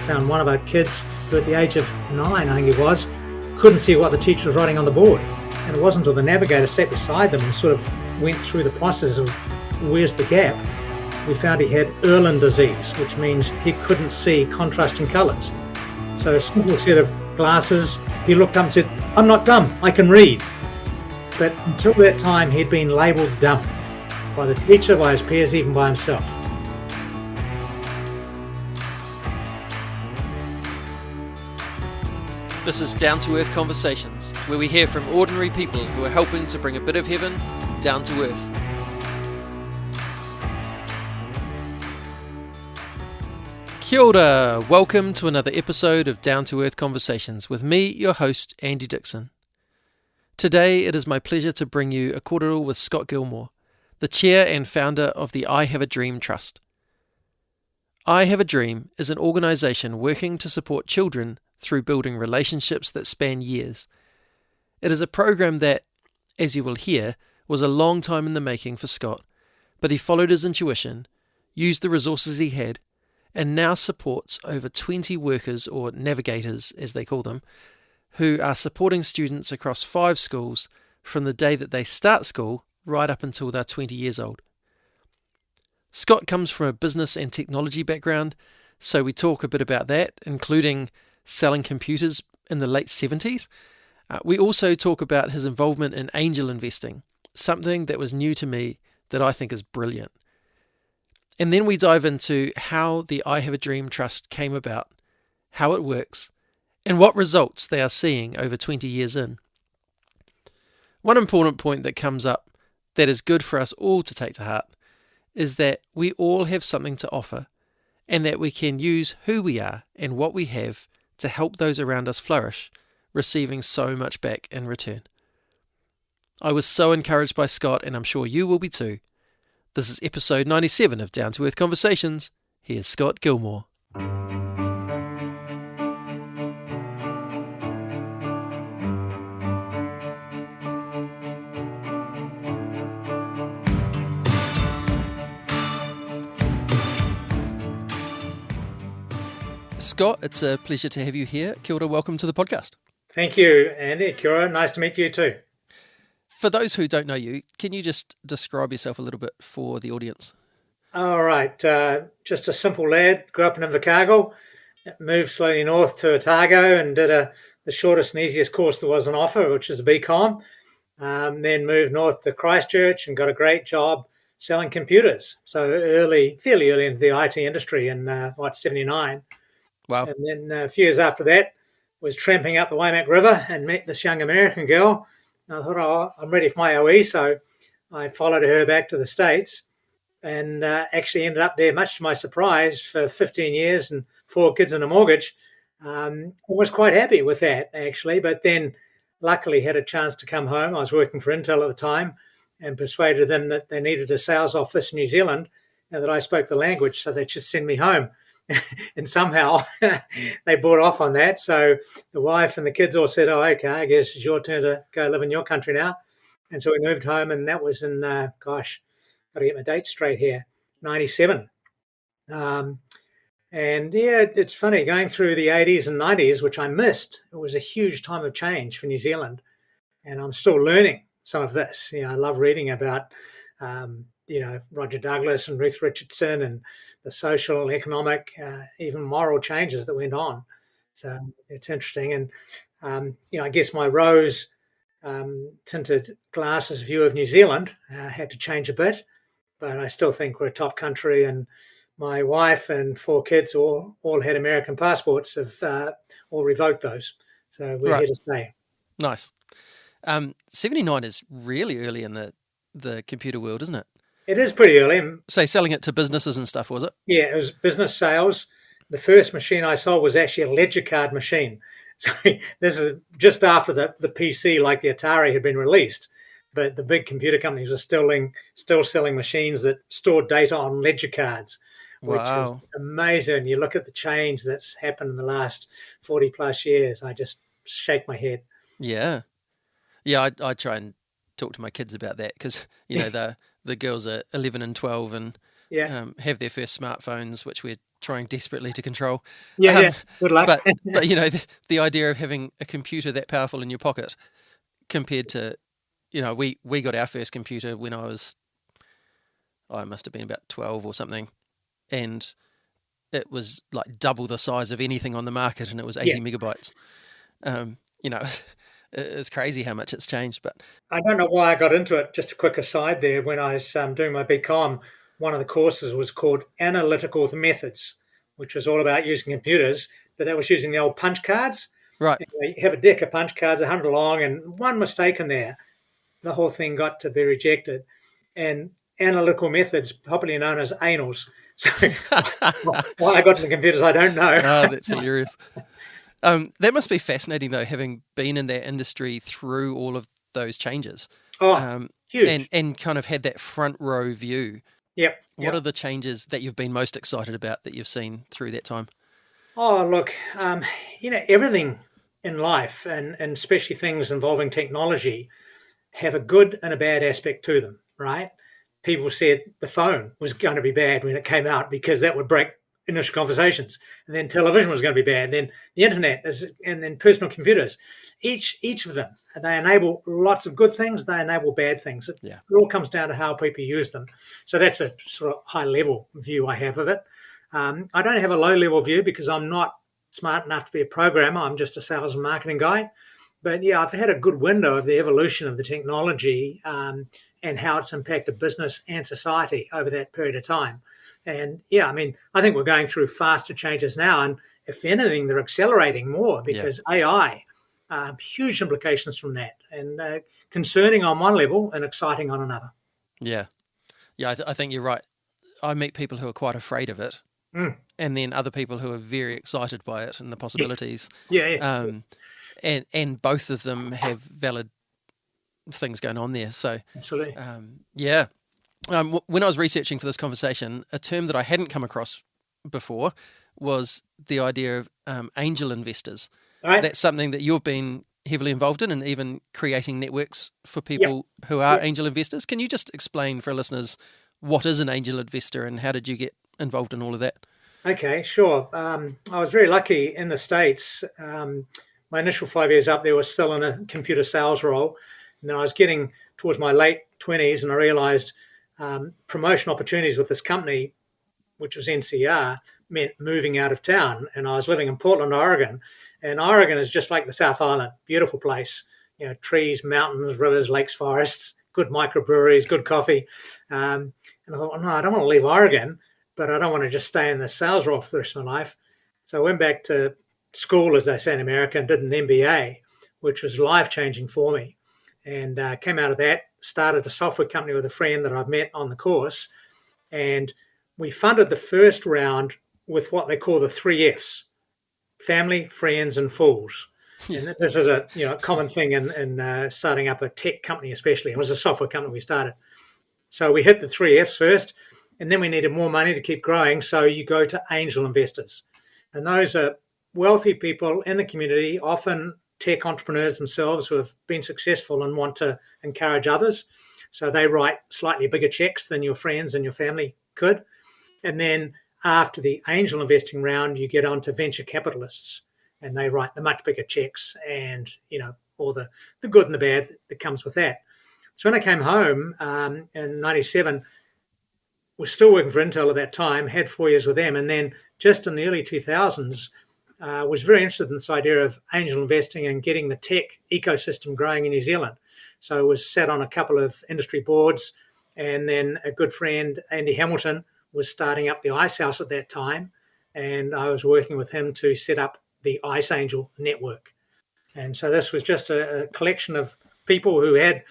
found one of our kids who at the age of 9, I think it was, couldn't see what the teacher was writing on the board. And it wasn't until the navigator sat beside them and sort of went through the process of where's the gap, we found he had Erlen disease, which means he couldn't see contrasting colours. So a simple set of glasses, he looked up and said, "I'm not dumb, I can read." But until that time, he'd been labelled dumb by the teacher, by his peers, even by himself. This is Down to Earth Conversations, where we hear from ordinary people who are helping to bring a bit of heaven down to earth. Kia ora! Welcome to another episode of Down to Earth Conversations with me, your host, Andy Dixon. Today it is my pleasure to bring you a kōrero with Scott Gilmour, the chair and founder of the I Have a Dream Trust. I Have a Dream is an organisation working to support children through building relationships that span years. It is a program that, as you will hear, was a long time in the making for Scott, but he followed his intuition, used the resources he had, and now supports over 20 workers, or navigators as they call them, who are supporting students across 5 schools from the day that they start school right up until they're 20 years old. Scott comes from a business and technology background, so we talk a bit about that, including selling computers in the late 70s. We also talk about his involvement in angel investing, something that was new to me that I think is brilliant. And then we dive into how the I Have a Dream Trust came about, how it works, and what results they are seeing over 20 years in. One important point that comes up that is good for us all to take to heart is that we all have something to offer, and that we can use who we are and what we have to help those around us flourish, receiving so much back in return. I was so encouraged by Scott, and I'm sure you will be too. This is episode 97 of Down to Earth Conversations. Here's Scott Gilmour. Scott, it's a pleasure to have you here. Kia ora, welcome to the podcast. Thank you, Andy. Kia ora, nice to meet you too. For those who don't know you, can you just describe yourself a little bit for the audience? All right, just a simple lad, grew up in Invercargill, moved slowly north to Otago and did the shortest and easiest course there was on offer, which is a BCom. Then moved north to Christchurch and got a great job selling computers. So fairly early into the IT industry in 79. Wow. And then a few years after that, was tramping up the Waimak River and met this young American girl. And I thought, oh, I'm ready for my OE. So I followed her back to the States and actually ended up there, much to my surprise, for 15 years and 4 kids and a mortgage. I was quite happy with that, actually. But then luckily had a chance to come home. I was working for Intel at the time and persuaded them that they needed a sales office in New Zealand and that I spoke the language, so they'd just send me home. And somehow they bought off on that. So the wife and the kids all said, "Oh, okay, I guess it's your turn to go live in your country now." And so we moved home, and that was in, got to get my dates straight here, 97. And yeah, it's funny, going through the 80s and 90s, which I missed. It was a huge time of change for New Zealand. And I'm still learning some of this. I love reading about, Roger Douglas and Ruth Richardson and the social, economic, even moral changes that went on. So it's interesting. And, I guess my rose tinted glasses view of New Zealand had to change a bit, but I still think we're a top country. And my wife and 4 kids all had American passports, have all revoked those. So we're here to stay. Nice. 79 is really early in the computer world, isn't it? It is pretty early. Say selling it to businesses and stuff, was it? Yeah, it was business sales. The first machine I sold was actually a ledger card machine. So this is just after the PC, like the Atari, had been released. But the big computer companies were still selling machines that stored data on ledger cards, which is amazing. You look at the change that's happened in the last 40 plus years. I just shake my head. Yeah. I try and talk to my kids about that because, the girls are 11 and 12 and Yeah. have their first smartphones, which we're trying desperately to control. Yeah. Yeah. Um, Good luck. but the idea of having a computer that powerful in your pocket compared to, we got our first computer when I must have been about 12 or something, and it was like double the size of anything on the market, and it was Yeah. 80 megabytes. Um, it's crazy how much it's changed. But I don't know why I got into it. Just a quick aside there. When I was doing my BCom, one of the courses was called Analytical Methods, which was all about using computers, but that was using the old punch cards. right, You have a deck of punch cards, 100 long, and one mistake in there, the whole thing got to be rejected. And analytical methods, popularly known as anals. So why I got into computers, I don't know. that's hilarious. That must be fascinating, though, having been in that industry through all of those changes, Oh, um, huge. and kind of had that front row view. Yep. What are Yep. the changes that you've been most excited about that you've seen through that time? Oh, look, everything in life, and especially things involving technology, have a good and a bad aspect to them, right? People said the phone was going to be bad when it came out because that would break initial conversations, and then television was going to be bad, then the internet, and then personal computers. Each of them, they enable lots of good things. They enable bad things. Yeah, It all comes down to how people use them. So that's a sort of high level view I have of it. I don't have a low level view because I'm not smart enough to be a programmer. I'm just a sales and marketing guy. But yeah, I've had a good window of the evolution of the technology, and how it's impacted business and society over that period of time. And yeah, I mean, I think we're going through faster changes now. And if anything, they're accelerating more yeah, because AI, huge implications from that, and concerning on one level and exciting on another. yeah, yeah. I think you're right. I meet people who are quite afraid of it, Mm. and then other people who are very excited by it and the Yeah, possibilities. yeah, yeah, Um, and both of them have valid things going on there. So, absolutely. yeah. When I was researching for this conversation, a term that I hadn't come across before was the idea of angel investors. All right. That's something that you've been heavily involved in, and even creating networks for Yeah, people who are yeah. angel investors. Can you just explain for listeners what is an angel investor and how did you get involved in all of that? Okay, sure. I was very lucky in the States. My initial 5 years up there was still in a computer sales role. And then I was getting towards my late 20s, and I realized promotion opportunities with this company, which was NCR, meant moving out of town. And I was living in Portland, Oregon. And Oregon is just like the South Island, beautiful place. Trees, mountains, rivers, lakes, forests, good microbreweries, good coffee. And I thought, well, no, I don't want to leave Oregon, but I don't want to just stay in the sales role for the rest of my life. So I went back to school, as they say in America, and did an MBA, which was life changing for me. And came out of that, started a software company with a friend that I've met on the course, and we funded the first round with what they call the three F's: family, friends, and fools. Yeah, And this is a common thing in starting up a tech company, especially. It was a software company we started. So we hit the three F's first, and then we needed more money to keep growing. So you go to angel investors, and those are wealthy people in the community, often tech entrepreneurs themselves who have been successful and want to encourage others. So they write slightly bigger checks than your friends and your family could. And then after the angel investing round, you get on to venture capitalists, and they write the much bigger checks, and all the good and the bad that comes with that. So when I came home in '97, was still working for Intel at that time, had 4 years with them, and then just in the early 2000s, was very interested in this idea of angel investing and getting the tech ecosystem growing in New Zealand. So I was sat on a couple of industry boards, and then a good friend, Andy Hamilton, was starting up the Ice House at that time, and I was working with him to set up the Ice Angel network. And so this was just a collection of people who had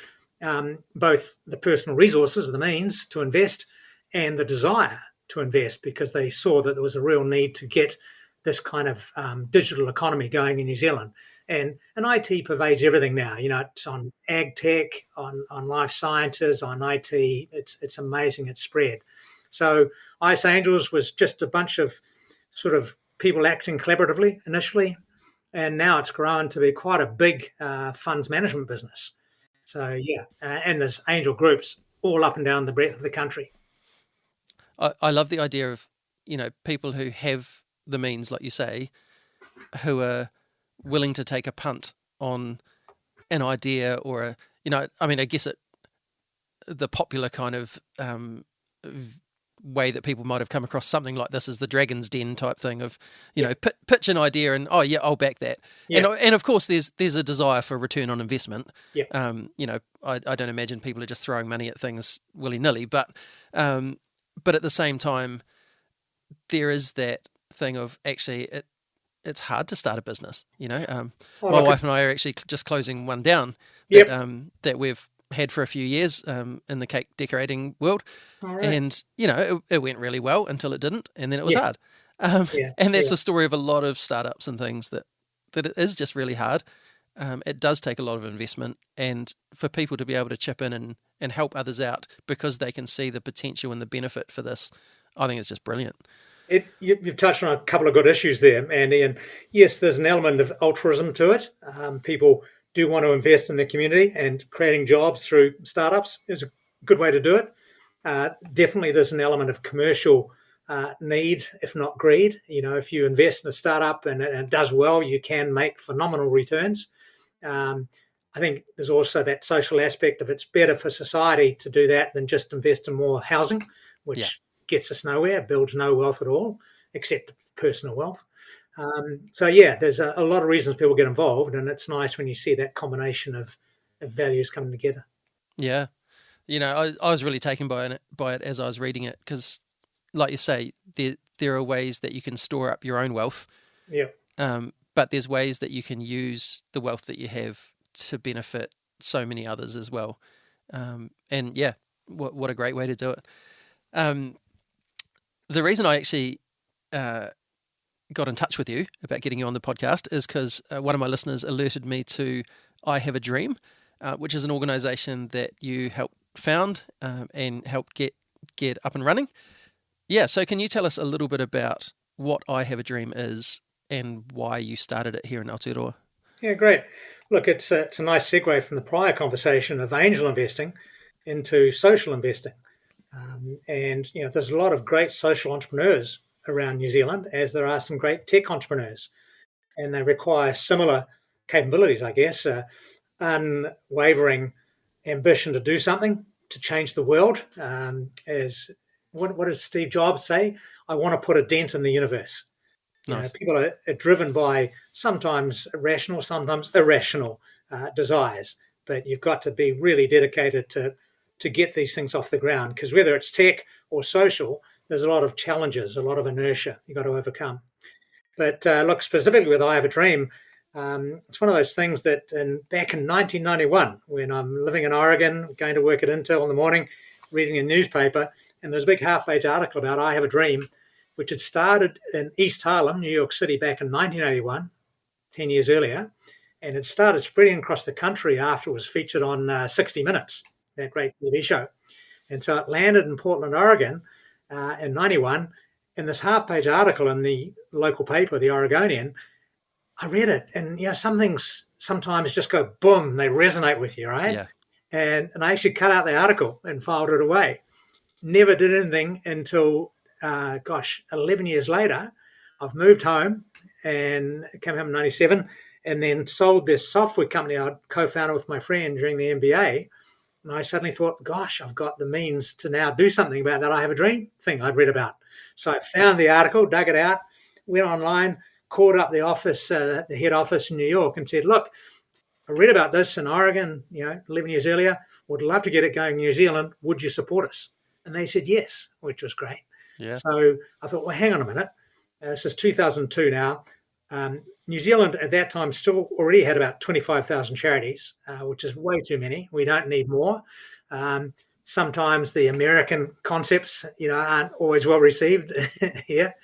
both the personal resources, the means to invest, and the desire to invest because they saw that there was a real need to get this kind of digital economy going in New Zealand. And IT pervades everything now. It's on ag tech, on life sciences, on IT. It's amazing. It's spread. So Ice Angels was just a bunch of sort of people acting collaboratively initially, and now it's grown to be quite a big funds management business. So yeah, and there's angel groups all up and down the breadth of the country. I love the idea of, people who have the means, like you say, who are willing to take a punt on an idea or I guess the popular kind of way that people might have come across something like this is the Dragon's Den type thing of, pitch an idea and, oh yeah, I'll back that. Yeah. And of course there's a desire for return on investment. Yeah. I don't imagine people are just throwing money at things willy-nilly, but at the same time, there is that thing of actually it's hard to start a business. My wife and I are actually just closing one down that that we've had for a few years in the cake decorating world, and it went really well until it didn't, and then it was hard. And that's the story of a lot of startups and things that it is just really hard. It does take a lot of investment, and for people to be able to chip in and help others out because they can see the potential and the benefit for this, I think it's just brilliant. You've touched on a couple of good issues there, Andy, and yes, there's an element of altruism to it. People do want to invest in the community, and creating jobs through startups is a good way to do it. Definitely there's an element of commercial need, if not greed. If you invest in a startup and it does well, you can make phenomenal returns. I think there's also that social aspect of it's better for society to do that than just invest in more housing, which gets us nowhere, builds no wealth at all, except personal wealth. There's a lot of reasons people get involved, and it's nice when you see that combination of values coming together. Yeah. I was really taken by it as I was reading it, because like you say, there are ways that you can store up your own wealth. Yeah. But there's ways that you can use the wealth that you have to benefit so many others as well. What a great way to do it. The reason I actually got in touch with you about getting you on the podcast is because one of my listeners alerted me to I Have a Dream, which is an organisation that you helped found and helped get up and running. Yeah, so can you tell us a little bit about what I Have a Dream is and why you started it here in Aotearoa? Yeah, great. Look, it's a nice segue from the prior conversation of angel investing into social investing. There's a lot of great social entrepreneurs around New Zealand, as there are some great tech entrepreneurs, and they require similar capabilities, I guess, unwavering ambition to do something to change the world. What does Steve Jobs say? I want to put a dent in the universe. Nice. People are driven by sometimes rational, sometimes irrational desires, but you've got to be really dedicated to get these things off the ground, because whether it's tech or social, there's a lot of challenges, a lot of inertia you've got to overcome. But look, specifically with I Have a Dream, it's one of those things that back in 1991, when I'm living in Oregon, going to work at Intel in the morning, reading a newspaper, and there's a big half-page article about I Have a Dream, which had started in East Harlem, New York City, back in 1981, 10 years earlier, and it started spreading across the country after it was featured on 60 Minutes, that great TV show. And so it landed in Portland, Oregon in 91, and this half-page article in the local paper, the Oregonian, I read it, and some things sometimes just go boom, they resonate with you, right? Yeah. And I actually cut out the article and filed it away. Never did anything until 11 years later. I've moved home and came home in 97, and then sold this software company I co-founded with my friend during the MBA. And I suddenly thought, gosh, I've got the means to now do something about that I Have a Dream thing I'd read about. So I found the article, dug it out, went online, called up the office, the head office in New York, and said, look, I read about this in Oregon, 11 years earlier, would love to get it going in New Zealand. Would you support us? And they said yes, which was great. Yeah. So I thought, well, hang on a minute. This is 2002 now. New Zealand at that time still already had about 25,000 charities, which is way too many. We don't need more. Sometimes the American concepts, aren't always well received here.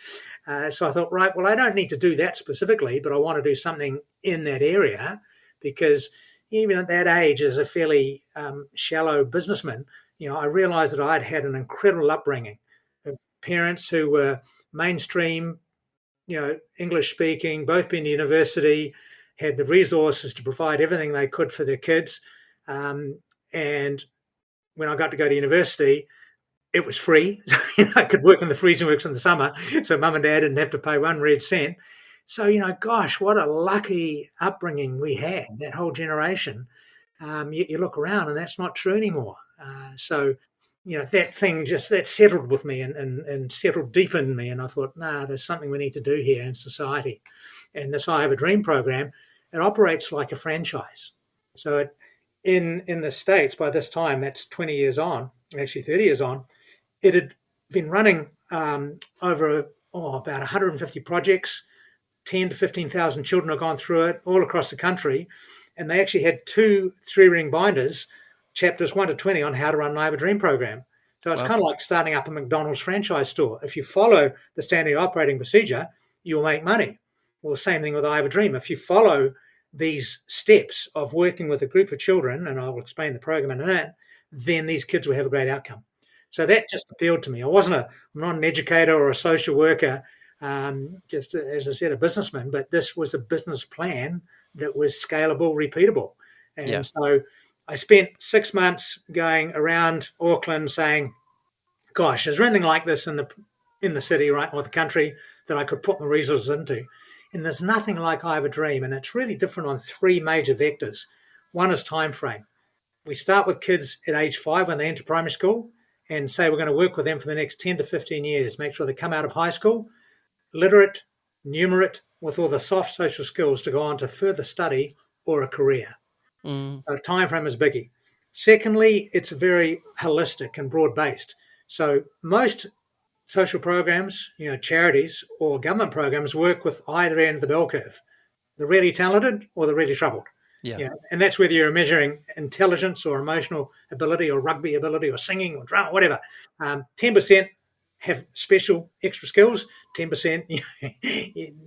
So I thought, right, well, I don't need to do that specifically, but I want to do something in that area, because even at that age, as a fairly shallow businessman, I realized that I'd had an incredible upbringing of parents who were mainstream, English speaking, both been to university, had the resources to provide everything they could for their kids. And when I got to go to university, it was free. I could work in the freezing works in the summer, so mum and dad didn't have to pay one red cent. So, gosh, what a lucky upbringing we had, that whole generation. You look around and that's not true anymore. So, that thing that settled with me and settled deep in me. And I thought, there's something we need to do here in society. And this I Have a Dream program, it operates like a franchise. So in the States, by this time, that's 20 years on, actually 30 years on, it had been running over about 150 projects. 10 to 15,000 children have gone through it all across the country. And they actually had 2 3-ring binders, chapters 1 to 20, on how to run an I Have a Dream program. So it's Wow. kind of like starting up a McDonald's franchise store. If you follow the standard operating procedure, you'll make money. Well, same thing with I Have a Dream. If you follow these steps of working with a group of children, and I'll explain the program in a minute, then these kids will have a great outcome. So that just appealed to me. I'm not an educator or a social worker, just as I said, a businessman, but this was a business plan that was scalable, repeatable. And so I spent 6 months going around Auckland saying, gosh, is there anything like this in the city, right, or the country that I could put my resources into? And there's nothing like I Have a Dream. And it's really different on 3 major vectors. One is time frame. We start with kids at age 5 when they enter primary school and say we're going to work with them for the next 10 to 15 years, make sure they come out of high school literate, numerate, with all the soft social skills to go on to further study or a career. So time frame is biggie. Secondly, it's very holistic and broad-based. So most social programs, charities or government programs work with either end of the bell curve, the really talented or the really troubled. And that's whether you're measuring intelligence or emotional ability or rugby ability or singing or drama, whatever. 10% have special extra skills, 10%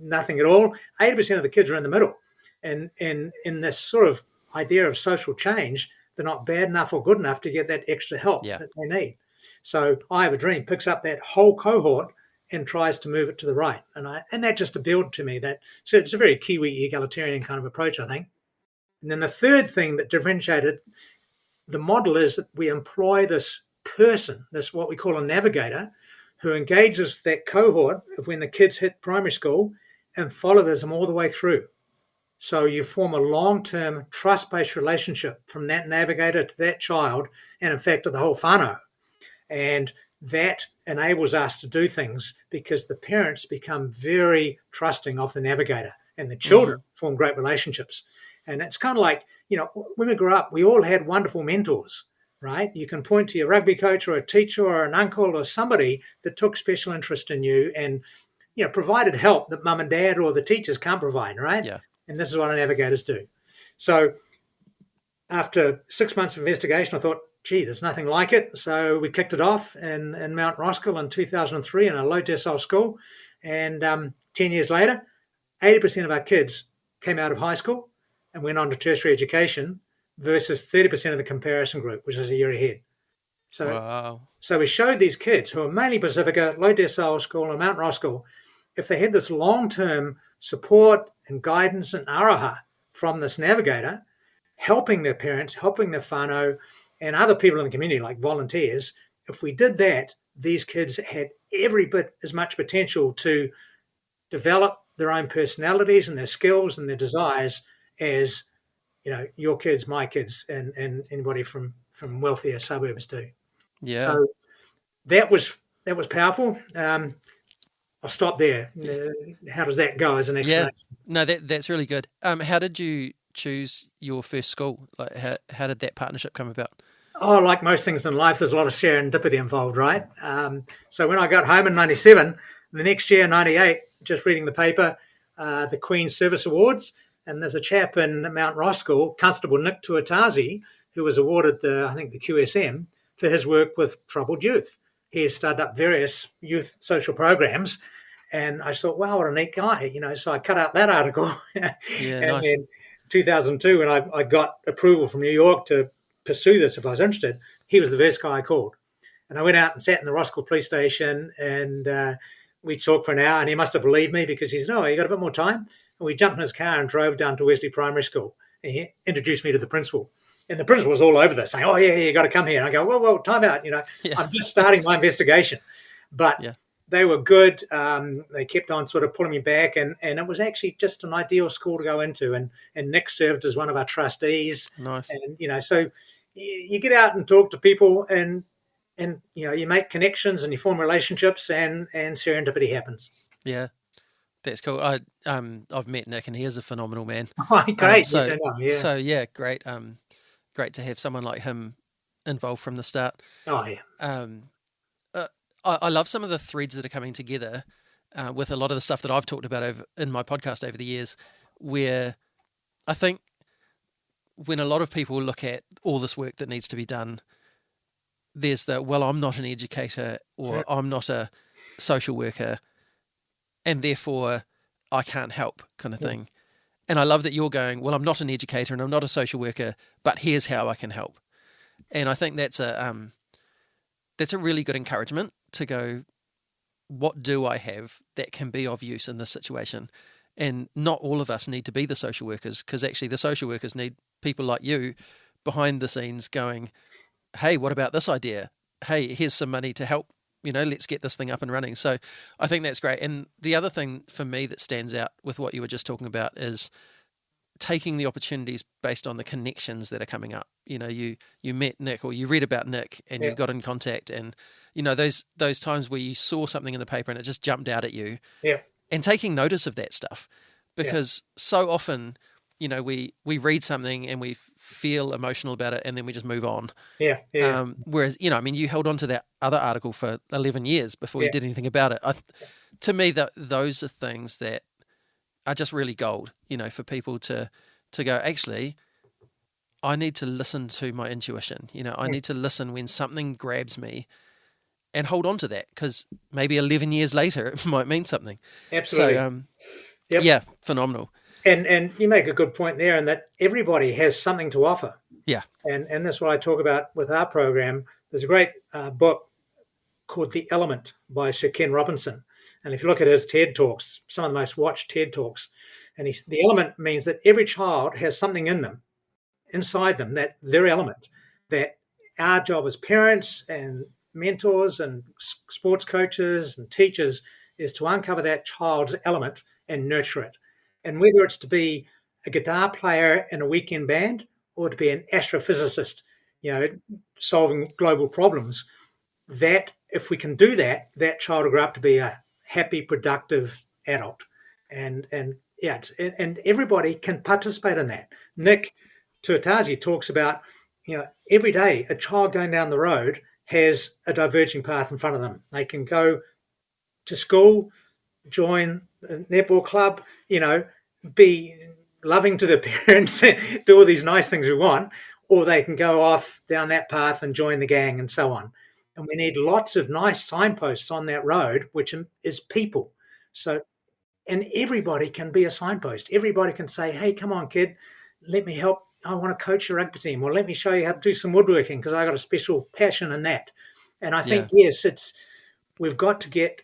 nothing at all. 80% of the kids are in the middle. And in this sort of idea of social change, they're not bad enough or good enough to get that extra help that they need. So I Have a Dream picks up that whole cohort and tries to move it to the right. And that just appealed to me. So it's a very Kiwi egalitarian kind of approach, I think. And then the third thing that differentiated the model is that we employ this person, this what we call a navigator, who engages that cohort of when the kids hit primary school and follows them all the way through. So you form a long-term trust-based relationship from that navigator to that child, and in fact to the whole whānau. And that enables us to do things because the parents become very trusting of the navigator and the children form great relationships. And it's kind of like, when we grew up, we all had wonderful mentors, right? You can point to your rugby coach or a teacher or an uncle or somebody that took special interest in you and, provided help that mum and dad or the teachers can't provide, right? Yeah. And this is what our navigators do. So after 6 months of investigation, I thought, gee, there's nothing like it. So we kicked it off in Mount Roskill in 2003 in a low decile school. And 10 years later, 80% of our kids came out of high school and went on to tertiary education versus 30% of the comparison group, which is a year ahead. So we showed these kids who are mainly Pacifica, low decile school and Mount Roskill, if they had this long-term support and guidance and aroha from this navigator, helping their parents, helping their whānau and other people in the community like volunteers, if we did that, these kids had every bit as much potential to develop their own personalities and their skills and their desires as your kids, my kids, and anybody from wealthier suburbs do. Yeah. So that was powerful. I'll stop there. How does that go as an explanation? No, that's really good. How did you choose your first school? Like, how did that partnership come about? Oh, like most things in life, there's a lot of serendipity involved, right? So when I got home in 97, the next year, 98, just reading the paper, the Queen's Service Awards, and there's a chap in Mount Roskill, Constable Nick Tuatazi, who was awarded the QSM for his work with troubled youth. He has started up various youth social programs, and I thought, wow, what a neat guy, so I cut out that article. Yeah, and nice. then 2002, when I got approval from New York to pursue this if I was interested, he was the first guy I called. And I went out and sat in the Roskill police station, and we talked for an hour, and he must have believed me because he said, no, you got a bit more time? And we jumped in his car and drove down to Wesley Primary School. And he introduced me to the principal. And the principal was all over this, saying, "Oh yeah, you got to come here." And I go, "Well, time out. Yeah. I'm just starting my investigation." But Yeah. they were good. They kept on sort of pulling me back, and it was actually just an ideal school to go into. And Nick served as one of our trustees, Nice. and so you get out and talk to people, and you make connections and you form relationships, and serendipity happens. Yeah. That's cool. I've met Nick and he is a phenomenal man. Great, you So don't know, yeah. so yeah, great. Great to have someone like him involved from the start. Oh yeah, Um, I love some of the threads that are coming together with a lot of the stuff that I've talked about in my podcast over the years, where I think when a lot of people look at all this work that needs to be done, there's well, I'm not an educator or I'm not a social worker, and therefore I can't help kind of thing. And I love that you're going, well, I'm not an educator and I'm not a social worker, but here's how I can help. And I think that's a really good encouragement to go, what do I have that can be of use in this situation? And not all of us need to be the social workers, because actually the social workers need people like you behind the scenes going, hey, what about this idea? Hey, here's some money to help, let's get this thing up and running. So I think that's great. And the other thing for me that stands out with what you were just talking about is taking the opportunities based on the connections that are coming up. You met Nick, or you read about Nick and you got in contact, and those times where you saw something in the paper and it just jumped out at you, and taking notice of that stuff, because so often we read something and we feel emotional about it and then we just move on. Whereas you held on to that other article for 11 years before you did anything about it. To me, those are things that are just really gold, for people to go, actually, I need to listen to my intuition. I need to listen when something grabs me and hold on to that, because maybe 11 years later it might mean something. absolutely. So, yeah, phenomenal. And you make a good point there, in that everybody has something to offer. Yeah. And that's what I talk about with our program. There's a great book called The Element by Sir Ken Robinson. And if you look at his TED Talks, some of the most watched TED Talks, and the element means that every child has something in them, inside them, that their element, that our job as parents and mentors and sports coaches and teachers is to uncover that child's element and nurture it. And whether it's to be a guitar player in a weekend band or to be an astrophysicist, solving global problems, that if we can do that, that child will grow up to be a happy, productive adult. And everybody can participate in that. Nick Tuatazi talks about, every day a child going down the road has a diverging path in front of them. They can go to school, join a netball club, be loving to their parents, do all these nice things we want, or they can go off down that path and join the gang and so on. And we need lots of nice signposts on that road, which is people. So, and everybody can be a signpost. Everybody can say, hey, come on, kid, let me help. I want to coach your rugby team, or let me show you how to do some woodworking because I got a special passion in that. And I think, yes, we've got to get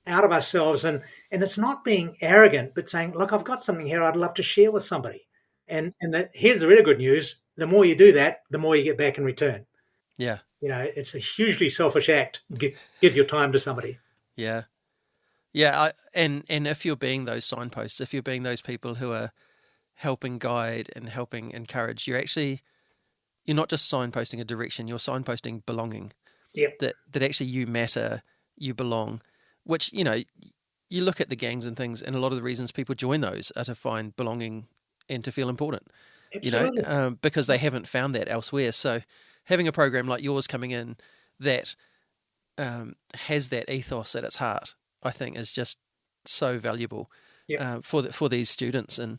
out of ourselves, and it's not being arrogant, but saying, look, I've got something here I'd love to share with somebody. And here's the really good news. The more you do that, the more you get back in return. Yeah. It's a hugely selfish act. Give your time to somebody. Yeah. Yeah. And if you're being those signposts, if you're being those people who are helping guide and helping encourage, you're not just signposting a direction, you're signposting belonging. Yep. That actually you matter, you belong, which, you look at the gangs and things, and a lot of the reasons people join those are to find belonging and to feel important. Absolutely. Because they haven't found that elsewhere. So having a program like yours coming in that has that ethos at its heart, I think is just so valuable for these students. And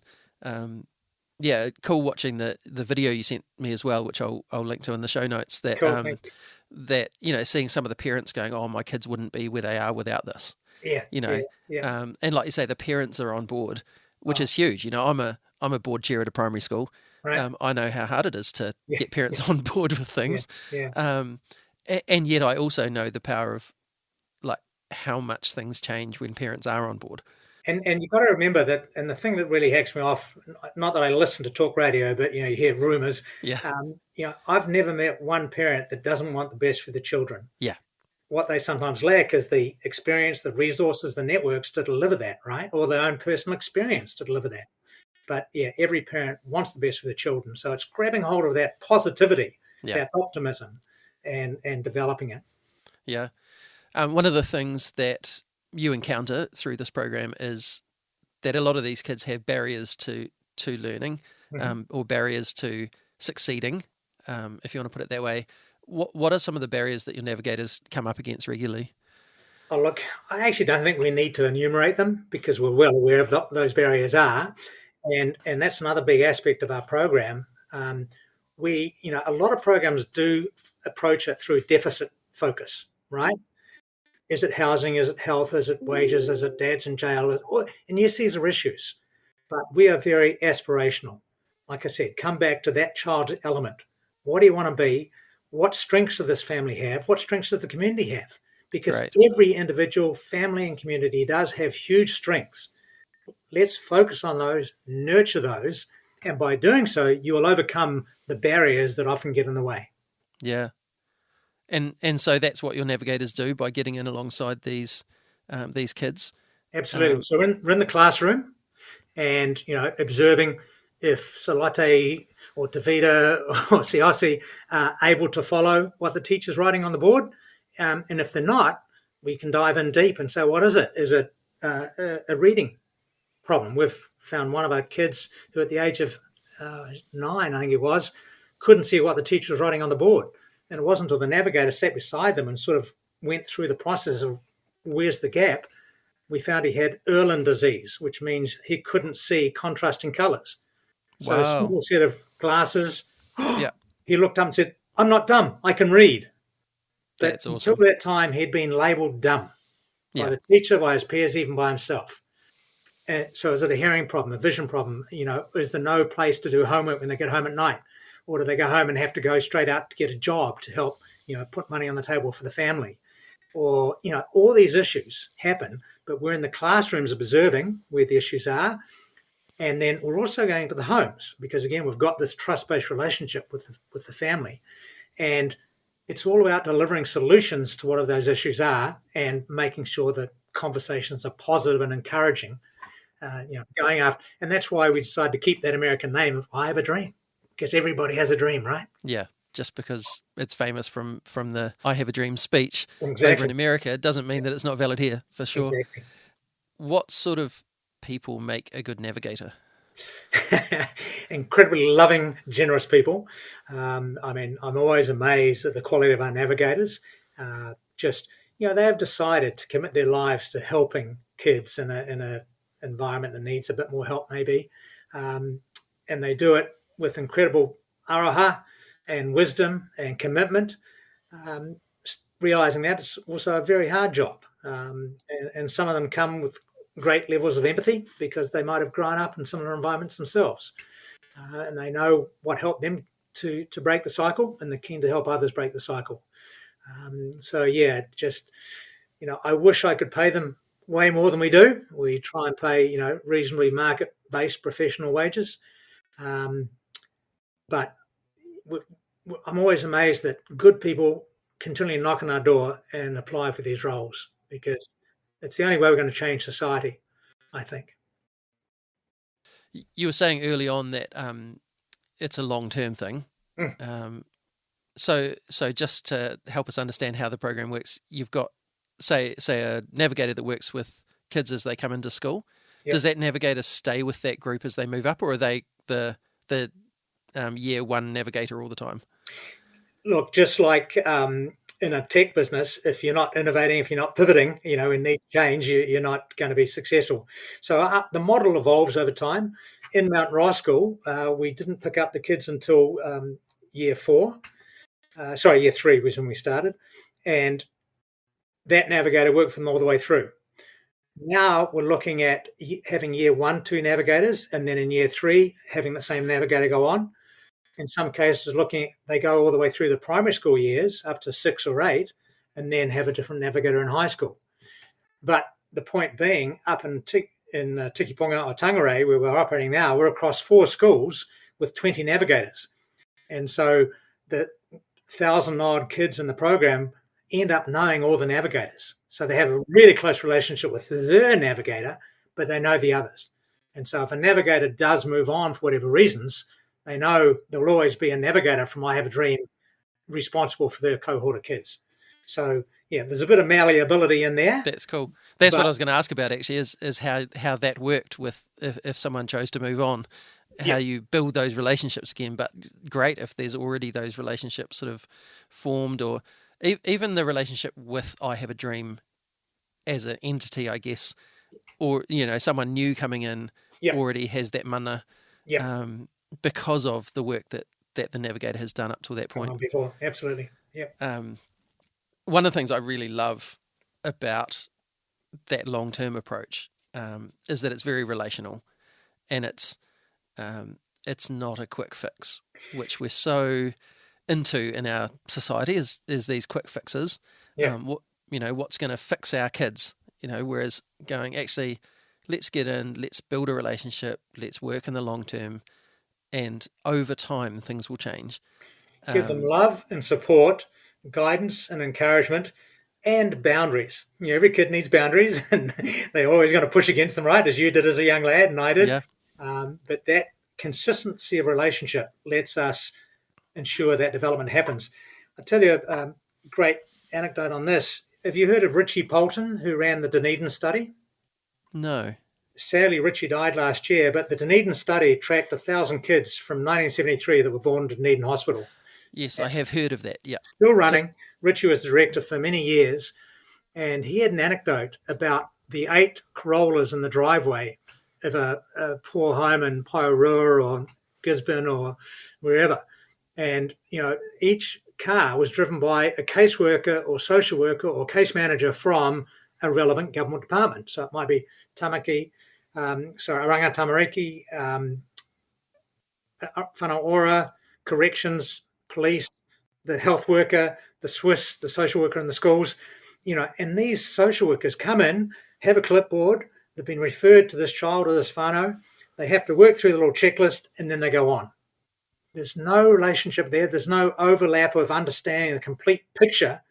cool watching the video you sent me as well, which I'll link to in the show notes. That cool, that seeing some of the parents going, oh, my kids wouldn't be where they are without this. And like you say, the parents are on board, which is huge. I'm a board chair at a primary school. Right. I know how hard it is to get parents on board with things. And yet I also know the power of like how much things change when parents are on board. And you've got to remember that, and the thing that really hacks me off, not that I listen to talk radio, but you hear rumors. Yeah. I've never met one parent that doesn't want the best for the children. Yeah. What they sometimes lack is the experience, the resources, the networks to deliver that, right? Or their own personal experience to deliver that. But yeah, every parent wants the best for the children. So it's grabbing hold of that positivity, that optimism, and developing it. Yeah. One of the things that you encounter through this program is that a lot of these kids have barriers to learning, or barriers to succeeding, if you want to put it that way. What are some of the barriers that your navigators come up against regularly? Oh, look, I actually don't think we need to enumerate them because we're well aware of those barriers are. And that's another big aspect of our program. A lot of programs do approach it through deficit focus, right? Is it housing? Is it health? Is it wages? Is it dads in jail? And yes, these are issues, but we are very aspirational. Like I said, come back to that child's element. What do you want to be? What strengths does this family have? What strengths does the community have? Because every individual, family, and community does have huge strengths. Let's focus on those, nurture those, and by doing so, you will overcome the barriers that often get in the way. Yeah. And so that's what your navigators do by getting in alongside these kids. Absolutely. So we're in the classroom, and observing if Salate or Davida or Siasi are able to follow what the teacher's writing on the board, and if they're not, we can dive in deep and say, what is it? Is it a reading problem? We've found one of our kids who, at the age of 9, I think it was, couldn't see what the teacher was writing on the board. And it wasn't until the navigator sat beside them and sort of went through the process of where's the gap, we found he had Erlen disease, which means he couldn't see contrasting colours. So a simple set of glasses. He looked up and said, I'm not dumb, I can read. But that's awesome. Until that time, he'd been labelled dumb by the teacher, by his peers, even by himself. So is it a hearing problem, a vision problem? Is there no place to do homework when they get home at night? Or do they go home and have to go straight out to get a job to help, put money on the table for the family? Or, all these issues happen, but we're in the classrooms observing where the issues are. And then we're also going to the homes because, again, we've got this trust-based relationship with the family. And it's all about delivering solutions to whatever those issues are and making sure that conversations are positive and encouraging, going after. And that's why we decided to keep that American name of I Have a Dream, because everybody has a dream, right? Yeah. Just because it's famous from the I Have a Dream speech exactly. over in America, it doesn't mean that it's not valid here, for sure. Exactly. What sort of people make a good navigator? Incredibly loving, generous people. I'm always amazed at the quality of our navigators. They have decided to commit their lives to helping kids in a environment that needs a bit more help, maybe. And they do it with incredible aroha and wisdom and commitment, realizing that it's also a very hard job. And some of them come with great levels of empathy because they might have grown up in similar environments themselves. And they know what helped them to break the cycle, and they're keen to help others break the cycle. I wish I could pay them way more than we do. We try and pay, reasonably market-based professional wages. But I'm always amazed that good people continually knock on our door and apply for these roles because it's the only way we're going to change society, I think. You were saying early on that it's a long-term thing. So just to help us understand how the program works, you've got, say a navigator that works with kids as they come into school. Yep. Does that navigator stay with that group as they move up, or are they the year one navigator all the time? Look, just like in a tech business, if you're not innovating, if you're not pivoting, and need change, you're not going to be successful. So the model evolves over time. In Mount Roskill, we didn't pick up the kids until year 3 was when we started. And that navigator worked for them all the way through. Now we're looking at having year 1, 2 navigators, and then in year 3, having the same navigator go on. In some cases, they go all the way through the primary school years, up to 6 or 8, and then have a different navigator in high school. But the point being, up Tikiponga or Tangeray, where we're operating now, we're across 4 schools with 20 navigators. And so the 1,000-odd kids in the program end up knowing all the navigators. So they have a really close relationship with their navigator, but they know the others. And so if a navigator does move on for whatever reasons, they know there will always be a navigator from I Have a Dream responsible for their cohort of kids. So yeah, there's a bit of malleability in there. That's cool. That's what I was going to ask about actually, is how that worked with if someone chose to move on, how you build those relationships again. But great if there's already those relationships sort of formed, or even the relationship with I Have a Dream as an entity, I guess, or someone new coming in already has that mana, because of the work that the navigator has done up to that point. Before, absolutely, one of the things I really love about that long-term approach is that it's very relational, and it's not a quick fix, which we're so into in our society is these quick fixes. What's going to fix our kids, whereas going, actually, let's get in, let's build a relationship, let's work in the long term, and over time things will change. Give them love and support, guidance and encouragement, and boundaries. Every kid needs boundaries, and they're always going to push against them, right? As you did as a young lad, and I did. Yeah. But that consistency of relationship lets us ensure that development happens. I'll tell you a great anecdote on this. Have you heard of Richie Poulton, who ran the Dunedin study? No. Sadly, Richie died last year, but the Dunedin study tracked 1,000 kids from 1973 that were born in Dunedin Hospital. Yes, I have heard of that, yeah. Still running. Richie was the director for many years, and he had an anecdote about the 8 Corollas in the driveway of a poor home in Pairua or Gisborne or wherever. And, each car was driven by a caseworker or social worker or case manager from a relevant government department. So it might be Tamaki, Aranga Tamariki, Whanau Ora, corrections, police, the health worker, the Swiss, the social worker in the schools, and these social workers come in, have a clipboard, they've been referred to this child or this whānau, they have to work through the little checklist, and then they go on. There's no relationship there. There's no overlap of understanding the complete picture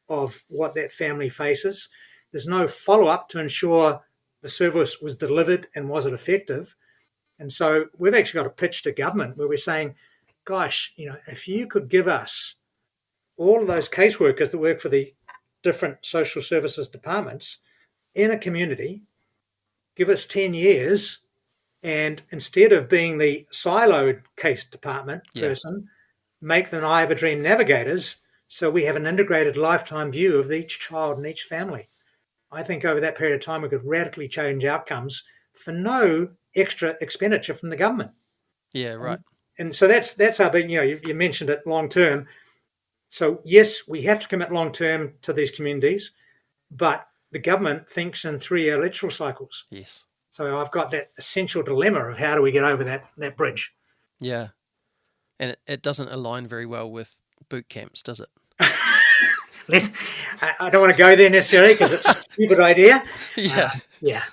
of what that family faces. There's no follow-up to ensure the service was delivered and was it effective. And so we've actually got a pitch to government where we're saying, gosh, if you could give us all of those caseworkers that work for the different social services departments in a community, give us 10 years, and instead of being the siloed case department person, make them I Have a Dream navigators, so we have an integrated lifetime view of each child and each family. I think over that period of time, we could radically change outcomes for no extra expenditure from the government. Yeah, right. And so that's our big, you mentioned it long term. So yes, we have to commit long term to these communities, but the government thinks in 3-year electoral cycles. Yes. So I've got that essential dilemma of how do we get over that bridge? Yeah. And it doesn't align very well with boot camps, does it? I don't want to go there necessarily because it's a stupid idea. Yeah.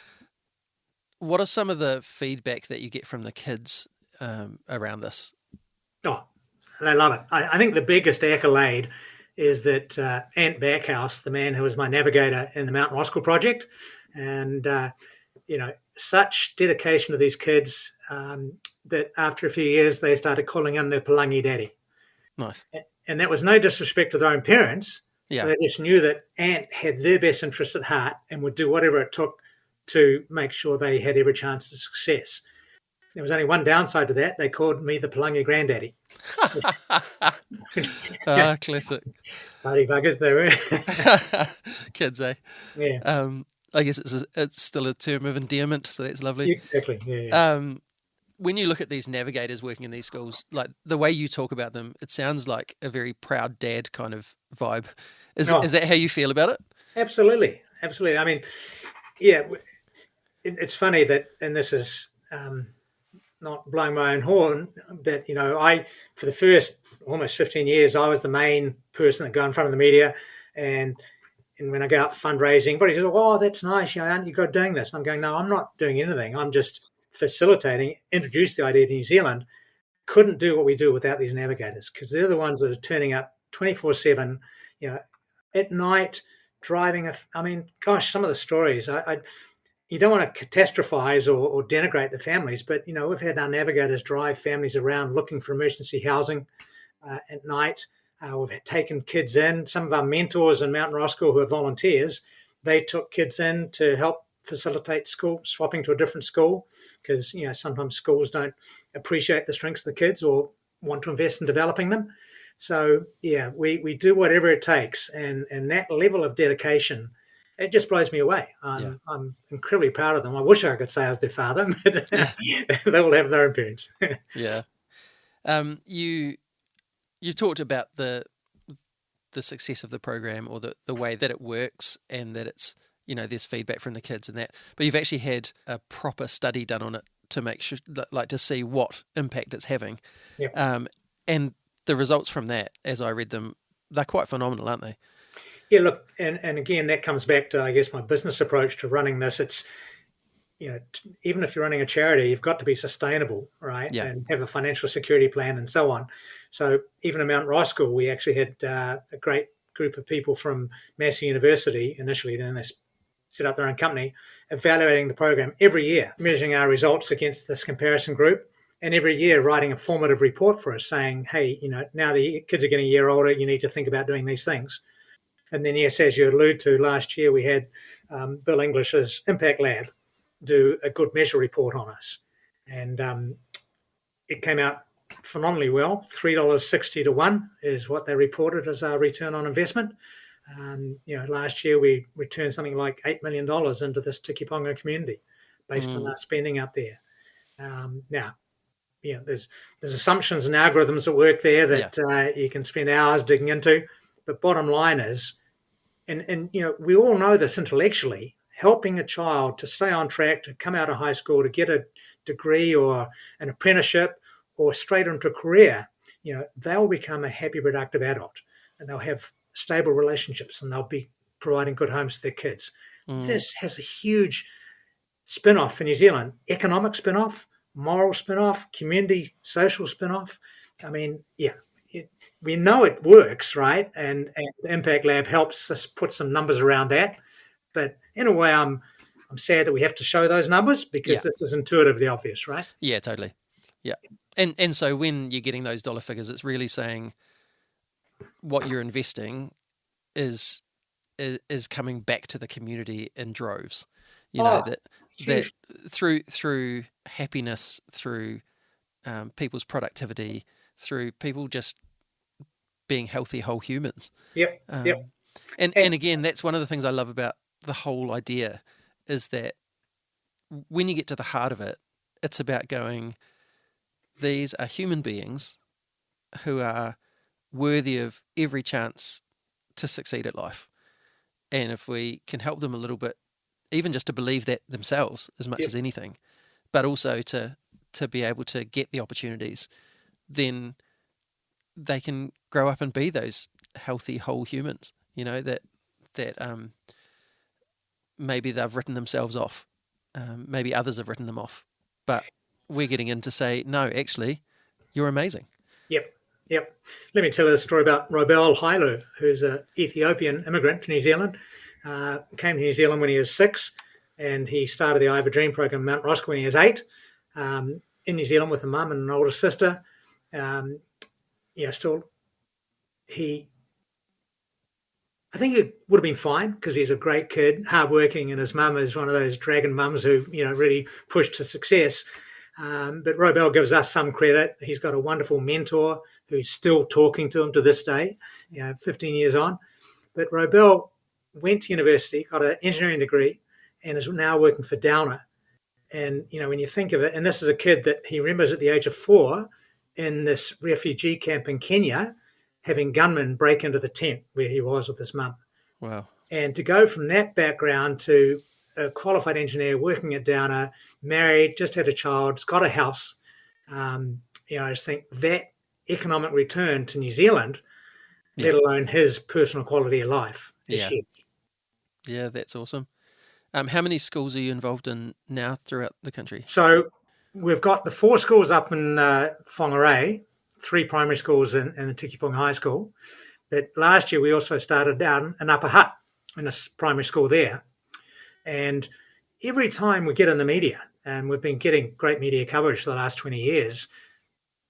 What are some of the feedback that you get from the kids around this? Oh, they love it. I think the biggest accolade is that Ant Backhouse, the man who was my navigator in the Mountain Roskill project, and such dedication to these kids that after a few years they started calling him their Palangi daddy. Nice. And that was no disrespect to their own parents. Yeah. They just knew that Ant had their best interests at heart and would do whatever it took to make sure they had every chance of success. There was only one downside to that. They called me the Palangi granddaddy. Classic. Party buggers they were. Kids, eh? Yeah. I guess it's still a term of endearment, so that's lovely. Exactly. Yeah. When you look at these navigators working in these schools, like the way you talk about them, it sounds like a very proud dad kind of vibe. Is that how you feel about it? Absolutely. I mean, yeah, it's funny that, and this is not blowing my own horn, but I, for the first almost 15 years, I was the main person that go in front of the media, and and when I go out fundraising, everybody says, "Oh, that's nice. Aren't you good doing this?" And I'm going, "No, I'm not doing anything. I'm just facilitating. Introduce the idea to New Zealand. Couldn't do what we do without these navigators, because they're the ones that are turning up 24/7. You know, at night, driving. I mean, gosh, some of the stories. You don't want to catastrophize or denigrate the families, but we've had our navigators drive families around looking for emergency housing at night. We've taken kids in. Some of our mentors in Mountain Roskill who are volunteers, they took kids in to help facilitate school swapping to a different school, because sometimes schools don't appreciate the strengths of the kids or want to invest in developing them. So yeah, we do whatever it takes, and that level of dedication, it just blows me away. I'm incredibly proud of them. I wish I could say I was their father, but they will have their own parents. Yeah. You talked about the success of the program, or the way that it works, and that it's there's feedback from the kids and that, but you've actually had a proper study done on it to make sure, like, to see what impact it's having. Yep. And the results from that, as I read them, they're quite phenomenal, aren't they? Yeah, look, and again, that comes back to, I guess, my business approach to running this. It's, even if you're running a charity, you've got to be sustainable, right? Yeah. And have a financial security plan and so on. So even at Mount Roskill, we actually had a great group of people from Massey University initially, then they set up their own company, evaluating the program every year, measuring our results against this comparison group, and every year writing a formative report for us saying, hey, now the kids are getting a year older, you need to think about doing these things. And then, yes, as you allude to, last year we had Bill English's Impact Lab do a good measure report on us. And it came out phenomenally well. $3.60 to 1 is what they reported as our return on investment. Last year we returned something like $8 million into this Tukiponga community based on our spending up there. Now, there's assumptions and algorithms at work there that you can spend hours digging into. But bottom line is, and we all know this intellectually, helping a child to stay on track, to come out of high school, to get a degree or an apprenticeship or straight into a career, they'll become a happy, productive adult, and they'll have stable relationships, and they'll be providing good homes to their kids. This has a huge spin-off for New Zealand: economic spin-off, moral spin-off, community social spin-off. I mean, we know it works, right? And the Impact Lab helps us put some numbers around that. But in a way, I'm sad that we have to show those numbers, because this is intuitively obvious, right? Yeah, totally. Yeah. And so when you're getting those dollar figures, it's really saying what you're investing is coming back to the community in droves. That through happiness, through people's productivity, through people just being healthy whole humans. Yep. And again, that's one of the things I love about the whole idea, is that when you get to the heart of it, it's about going, these are human beings who are worthy of every chance to succeed at life. And if we can help them a little bit, even just to believe that themselves as much as anything, but also to be able to get the opportunities, then they can grow up and be those healthy whole humans, that maybe they've written themselves off, maybe others have written them off, but we're getting in to say, no, actually, you're amazing. Yep. Let me tell you a story about Robel Hailu, who's an Ethiopian immigrant to New Zealand. Came to New Zealand when he was 6, and he started the I Have a Dream program in Mount Roskill when he was 8, in New Zealand with a mum and an older sister. I think it would have been fine, because he's a great kid, hardworking, and his mum is one of those dragon mums who, really pushed to success. But Robel gives us some credit. He's got a wonderful mentor who's still talking to him to this day, 15 years on. But Robel went to university, got an engineering degree, and is now working for Downer. And, when you think of it, and this is a kid that he remembers at the age of 4 in this refugee camp in Kenya, having gunmen break into the tent where he was with his mum. Wow. And to go from that background to a qualified engineer working at Downer, married, just had a child, got a house. I just think that economic return to New Zealand, let alone his personal quality of life, is huge. Yeah, that's awesome. How many schools are you involved in now throughout the country? So we've got the 4 schools up in Whangarei, 3 primary schools and the Tikipong High School. But last year we also started down in Upper Hutt in a primary school there. And every time we get in the media, and we've been getting great media coverage for the last 20 years,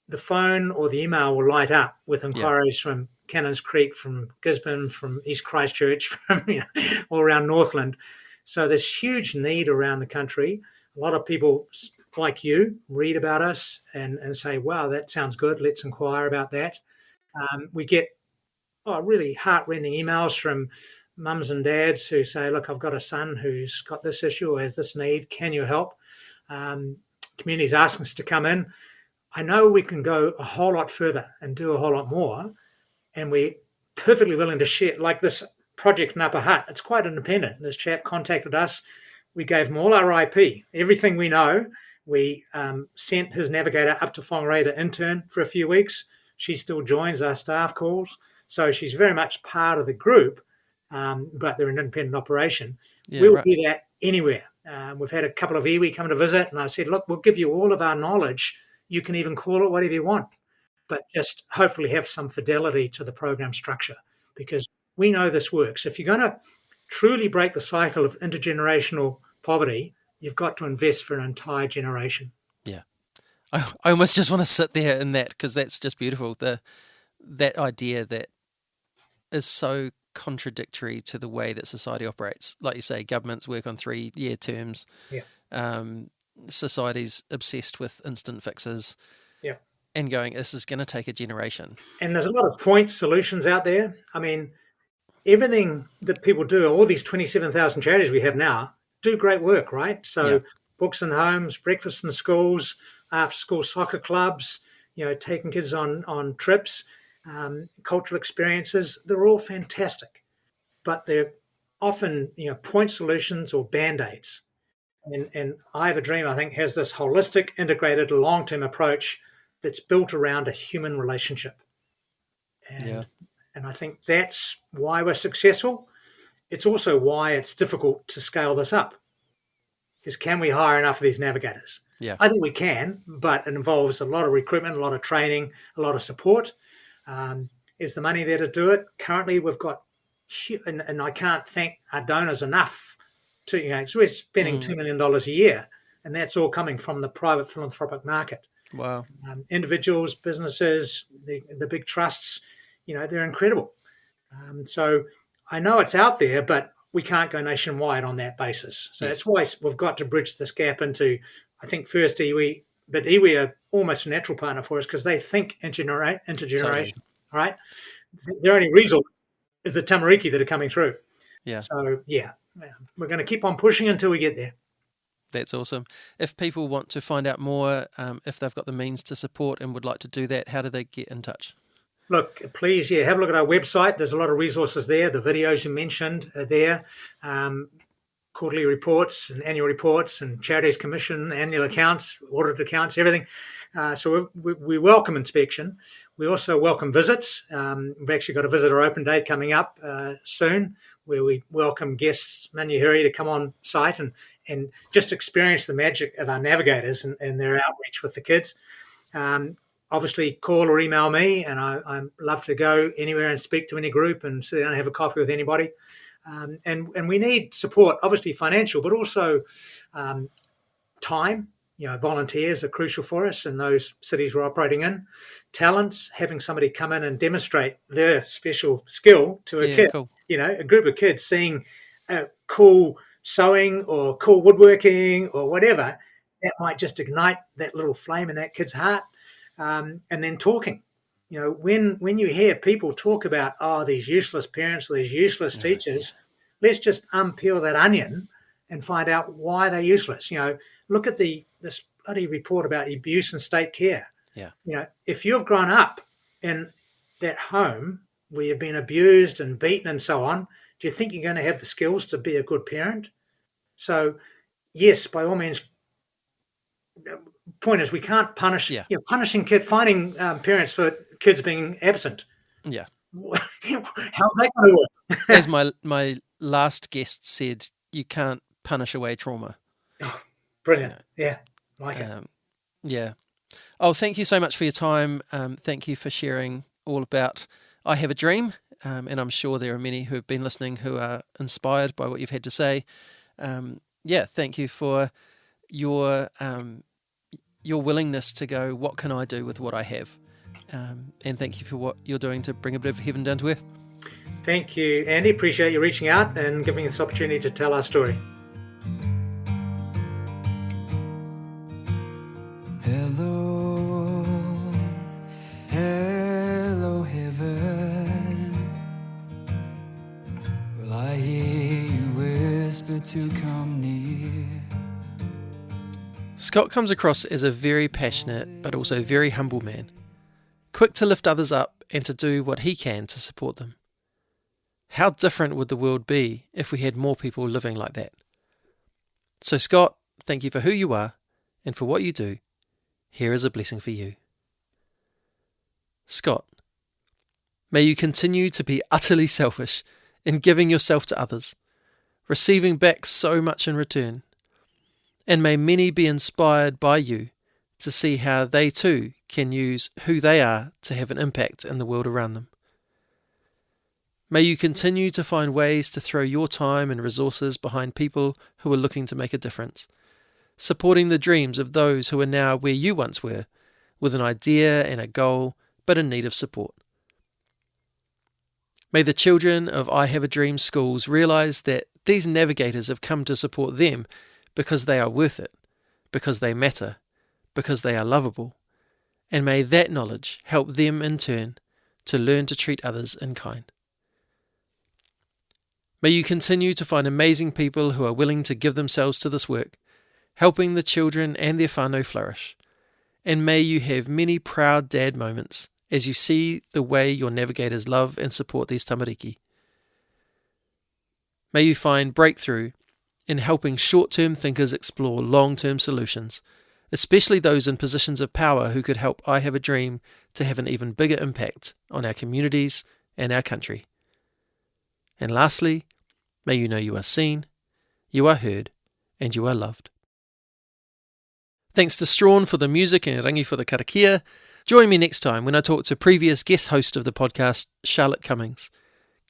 the phone or the email will light up with inquiries from Cannons Creek, from Gisborne, from East Christchurch, from all around Northland. So there's huge need around the country. A lot of people like you read about us and say, wow, that sounds good. Let's inquire about that. We get really heart-rending emails from mums and dads who say, look, I've got a son who's got this issue or has this need. Can you help? Communities asking us to come in. I know we can go a whole lot further and do a whole lot more, and we're perfectly willing to share. Like this project in Upper Hutt, it's quite independent. This chap contacted us. We gave him all our IP, everything we know. We sent his navigator up to Whangarei to intern for a few weeks. She still joins our staff calls. So she's very much part of the group, but they're an independent operation. Yeah, We'll do that anywhere. We've had a couple of iwi come to visit, and I said, look, we'll give you all of our knowledge. You can even call it whatever you want, but just hopefully have some fidelity to the program structure, because we know this works. If you're going to truly break the cycle of intergenerational poverty, you've got to invest for an entire generation. Yeah. I almost just want to sit there in that, because that's just beautiful. That idea that is so contradictory to the way that society operates. Like you say, governments work on 3-year terms. Yeah. Society's obsessed with instant fixes. Yeah. And going, this is going to take a generation. And there's a lot of point solutions out there. I mean, everything that people do, all these 27,000 charities we have now, do great work, right? So books and homes, breakfast in schools, after school soccer clubs, taking kids on trips, cultural experiences, they're all fantastic. But they're often, point solutions or band-aids. And I Have a Dream, I think, has this holistic, integrated, long-term approach that's built around a human relationship. And I think that's why we're successful. It's also why it's difficult to scale this up. Because can we hire enough of these navigators? Yeah. I think we can, but it involves a lot of recruitment, a lot of training, a lot of support. Is the money there to do it? Currently, we've got, and I can't thank our donors enough to, so we're spending $2 million a year, and that's all coming from the private philanthropic market. Wow. Individuals, businesses, the big trusts, they're incredible. So I know it's out there, but we can't go nationwide on that basis. So that's why we've got to bridge this gap into, I think, first iwi, but iwi are almost a natural partner for us because they think intergeneration. Totally. Right? Their only resource is the tamariki that are coming through. Yeah. So, we're going to keep on pushing until we get there. That's awesome. If people want to find out more, if they've got the means to support and would like to do that, how do they get in touch? Look, please, have a look at our website. There's a lot of resources there. The videos you mentioned are there. Quarterly reports and annual reports and Charities Commission, annual accounts, audit accounts, everything. So we welcome inspection. We also welcome visits. We've actually got a visitor open day coming up soon, where we welcome guests, Manuhiri, to come on site and just experience the magic of our navigators and their outreach with the kids. Obviously, call or email me, and I love to go anywhere and speak to any group and sit down and have a coffee with anybody. And we need support, obviously financial, but also time. Volunteers are crucial for us in those cities we're operating in. Talents, having somebody come in and demonstrate their special skill to a kid. Cool. A group of kids seeing cool sewing or cool woodworking or whatever, that might just ignite that little flame in that kid's heart. And then talking. When you hear people talk about, these useless parents or these useless teachers, let's just unpeel that onion and find out why they're useless. Look at this bloody report about abuse and state care. Yeah. If you've grown up in that home where you've been abused and beaten and so on, do you think you're going to have the skills to be a good parent? So, yes, by all means. Point is, we can't punish. Punishing finding parents for kids being absent. Yeah. How's that going to work? As my last guest said you can't punish away trauma. Oh, brilliant. Yeah, like it. Yeah. Oh, thank you so much for your time. Thank you for sharing all about I Have a Dream. And I'm sure there are many who have been listening who are inspired by what you've had to say. Thank you for your willingness to go, what can I do with what I have? And thank you for what you're doing to bring a bit of heaven down to earth. Thank you, Andy. Appreciate you reaching out and giving us this opportunity to tell our story. Hello, hello heaven. Will I hear you whisper to come near? Scott comes across as a very passionate but also very humble man, quick to lift others up and to do what he can to support them. How different would the world be if we had more people living like that? So Scott, thank you for who you are and for what you do. Here is a blessing for you. Scott, may you continue to be utterly selfish in giving yourself to others, receiving back so much in return, and may many be inspired by you to see how they too can use who they are to have an impact in the world around them. May you continue to find ways to throw your time and resources behind people who are looking to make a difference, supporting the dreams of those who are now where you once were, with an idea and a goal, but in need of support. May the children of I Have a Dream schools realise that these navigators have come to support them because they are worth it, because they matter, because they are lovable, and may that knowledge help them in turn to learn to treat others in kind. May you continue to find amazing people who are willing to give themselves to this work, helping the children and their whānau flourish. And may you have many proud dad moments as you see the way your navigators love and support these tamariki. May you find breakthrough in helping short-term thinkers explore long-term solutions, especially those in positions of power who could help I Have a Dream to have an even bigger impact on our communities and our country. And lastly, may you know you are seen, you are heard, and you are loved. Thanks to Strawn for the music and Rangi for the karakia. Join me next time when I talk to previous guest host of the podcast, Charlotte Cummings,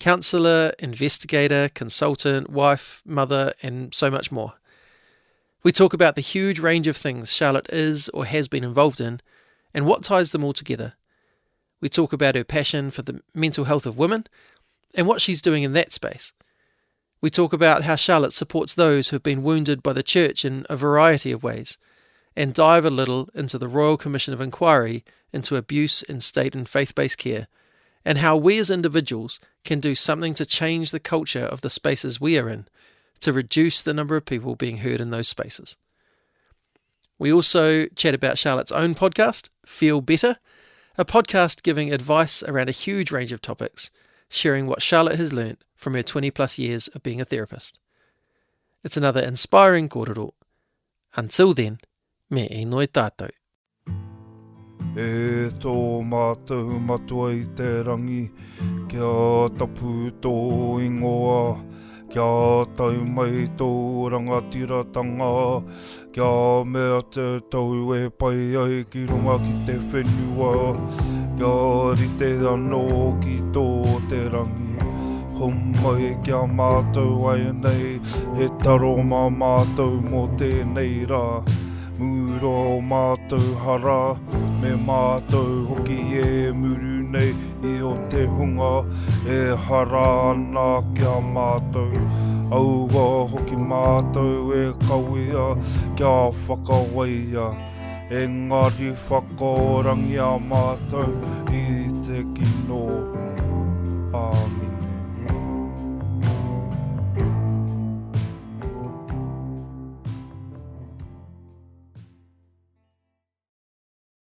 counsellor, investigator, consultant, wife, mother, and so much more. We talk about the huge range of things Charlotte is or has been involved in and what ties them all together. We talk about her passion for the mental health of women and what she's doing in that space. We talk about how Charlotte supports those who have been wounded by the church in a variety of ways, and dive a little into the Royal Commission of Inquiry into abuse in state and faith-based care, and how we as individuals can do something to change the culture of the spaces we are in, to reduce the number of people being heard in those spaces. We also chat about Charlotte's own podcast, Feel Better, a podcast giving advice around a huge range of topics, sharing what Charlotte has learnt from her 20 plus years of being a therapist. It's another inspiring kōrero. Until then, me e noi tātou. E tō mātou matua I te rangi, kia tapu tō ingoa, kia tau mai tō rangatiratanga, kia mea te tau e pai ai ki runga ki te whenua, kia rite anō ki tō te rangi. Homai kia mātou ai nei, he taro mā mātou mō tēnei rā. Muro o mātou hara, me mātou hoki e muru nei I o te hunga, e hara ana kia mātou. Aua hoki mātou e kawea, kia whakawaia. Engari whakaorangi a mātou I te kino.